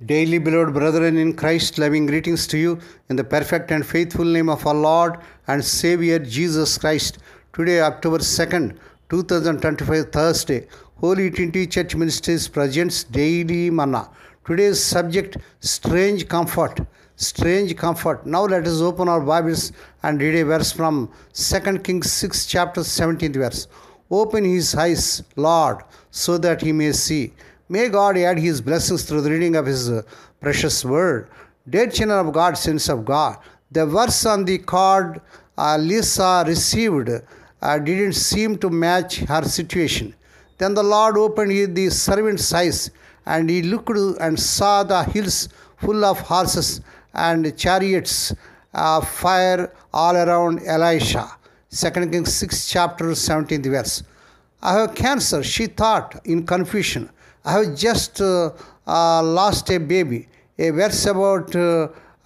Daily beloved brethren in Christ, loving greetings to you in the perfect and faithful name of our Lord and Savior Jesus Christ. Today, October 2nd, 2025, Thursday, Holy Trinity Church Ministries presents Daily Manna. Today's subject, Strange Comfort. Strange Comfort. Now let us open our Bibles and read a verse from 2 Kings 6, chapter 17th verse. Open his eyes, Lord, so that he may see. May God add his blessings through the reading of his precious word. Dear children of God, saints of God, the verse on the card Lisa received didn't seem to match her situation. Then the Lord opened the servant's eyes, and he looked and saw the hills full of horses and chariots fire all around Elisha. 2 Kings 6, chapter 17th verse. I have cancer, she thought in confusion. I have just lost a baby. A verse about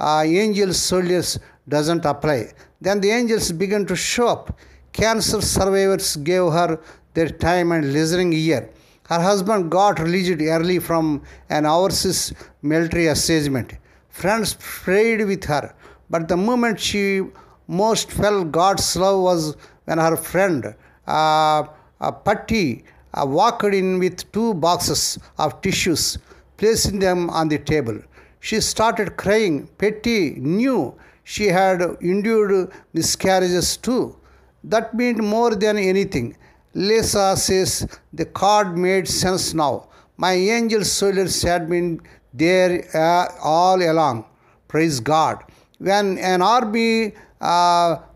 angel soldiers doesn't apply. Then the angels began to show up. Cancer survivors gave her their time and listening ear. Her husband got released early from an overseas military assignment. Friends prayed with her, but the moment she most felt God's love was when her friend Patti walked in with 2 boxes of tissues, placing them on the table. She started crying. Patti knew she had endured miscarriages too. That meant more than anything. Lisa says, the card made sense now. My angel soldiers had been there all along. Praise God. When an army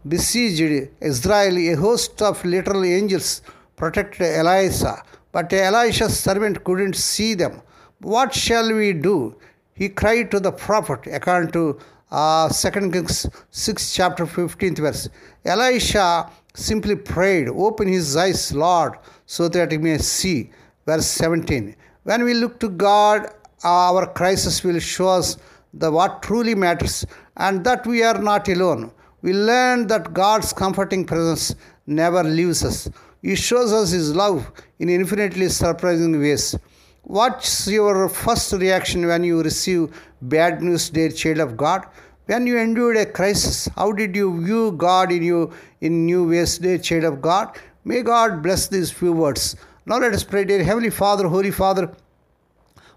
besieged Israel, a host of little angels protected Elisha, but Elisha's servant couldn't see them. What shall we do? He cried to the prophet, according to 2 Kings 6, chapter 15th verse. Elisha simply prayed, open his eyes, Lord, so that he may see. Verse 17. When we look to God, our crisis will show us what truly matters, and that we are not alone. We learn that God's comforting presence never leaves us. He shows us his love in infinitely surprising ways. What's your first reaction when you receive bad news, dear child of God? When you endured a crisis, how did you view God in new ways, dear child of God? May God bless these few words. Now let us pray. Dear Heavenly Father, Holy Father,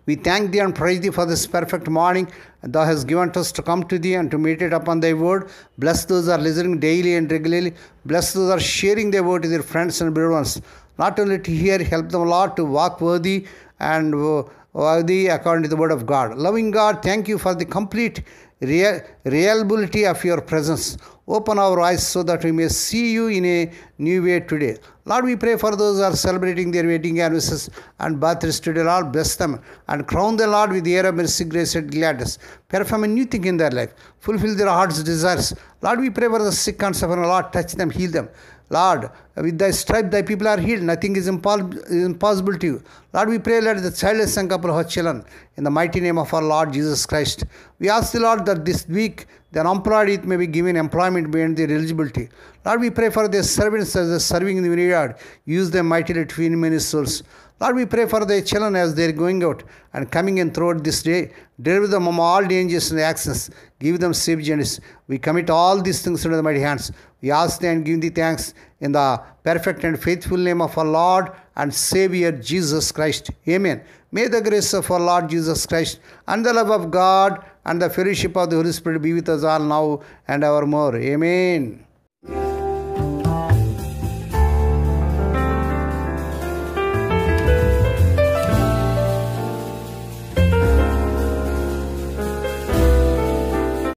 we thank thee and praise thee for this perfect morning thou hast given us to come to thee and to meditate upon thy word. Bless those who are listening daily and regularly. Bless those who are sharing their word to their friends and beloved ones. Not only to hear, help them, Lord, to walk worthy and worthy according to the word of God. Loving God, thank you for the complete reliability of your presence. Open our eyes so that we may see you in a new way today. Lord, we pray for those who are celebrating their wedding anniversaries and birthdays today. Lord, bless them and crown them, Lord, with the air of mercy, grace, and gladness. Perform a new thing in their life. Fulfill their heart's desires. Lord, we pray for the sick and suffering. Lord, touch them, heal them. Lord, with thy stripe, thy people are healed. Nothing is impossible to you. Lord, we pray, let the childless and couple of children, in the mighty name of our Lord Jesus Christ. We ask the Lord that this week the unemployed youth may be given employment beyond their eligibility. Lord, we pray for their servants as they are serving in the vineyard. Use them mightily to win many souls. Lord, we pray for their children as they are going out and coming in throughout this day. Deliver them from all dangers and accidents. Give them safe journeys. We commit all these things into the mighty hands. We ask thee and give thee thanks in the perfect and faithful name of our Lord and Savior Jesus Christ. Amen. May the grace of our Lord Jesus Christ and the love of God and the fellowship of the Holy Spirit be with us all now and evermore. Amen.